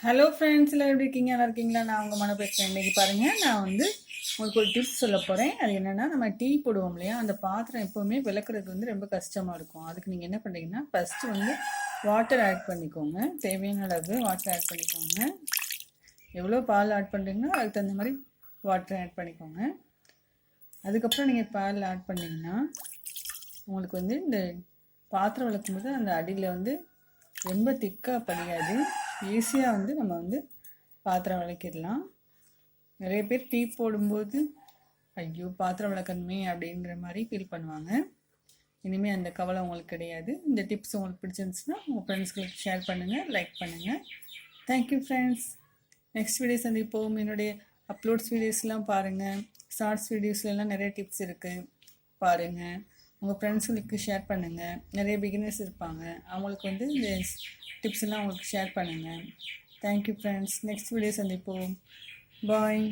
Hello friends, எல்லாம் எப்படி இருக்கீங்க? நல்லா இருக்கீங்களா? நான் உங்கள் மன பேசுகிறேன். இன்றைக்கி பாருங்கள், நான் வந்து உங்களுக்கு ஒரு டிப்ஸ் சொல்ல போகிறேன். அது என்னென்னா, நம்ம டீ போடுவோம் இல்லையா, அந்த பாத்திரம் எப்போவுமே விளக்குறது வந்து ரொம்ப கஷ்டமாக இருக்கும். அதுக்கு நீங்கள் என்ன பண்ணுறீங்கன்னா, ஃபஸ்ட்டு வந்து வாட்டர் ஆட் பண்ணிக்கோங்க. தேவையான அளவு வாட்டர் ஆட் பண்ணிக்கோங்க. எவ்வளோ பால் ஆட் பண்ணுறீங்களோ அதுக்கு தகுந்த மாதிரி வாட்டர் ஆட் பண்ணிக்கோங்க. அதுக்கப்புறம் நீங்கள் பால் ஆட் பண்ணிங்கன்னா உங்களுக்கு வந்து இந்த பாத்திரம் விளக்கும்போது அந்த அடியில் வந்து ரொம்ப திக்காக படியாது. ஈஸியாக வந்து நம்ம வந்து பாத்திரம் விளக்கிடலாம். நிறைய பேர் டீ போடும்போது ஐயோ பாத்திரம் விளக்கணுமே அப்படிங்கிற மாதிரி ஃபீல் பண்ணுவாங்க. இனிமேல் அந்த கவலை உங்களுக்கு கிடையாது. இந்த டிப்ஸ் உங்களுக்கு பிடிச்சிருந்துச்சுன்னா உங்கள் ஃப்ரெண்ட்ஸ்களுக்கு ஷேர் பண்ணுங்கள், லைக் பண்ணுங்கள். Thank you friends. நெக்ஸ்ட் வீடியோ சந்திப்போம். என்னுடைய அப்லோட்ஸ் வீடியோஸ்லாம் பாருங்கள். ஷார்ட்ஸ் வீடியோஸ்லாம் நிறைய டிப்ஸ் இருக்குது, பாருங்கள். உங்கள் ஃப்ரெண்ட்ஸுங்களுக்கு ஷேர் பண்ணுங்கள். நிறைய பிகினர்ஸ் இருப்பாங்க, அவங்களுக்கு வந்து இந்த டிப்ஸ் எல்லாம் உங்களுக்கு ஷேர் பண்ணுங்கள். Thank you friends. நெக்ஸ்ட் வீடியோ சந்திப்போம். பாய்.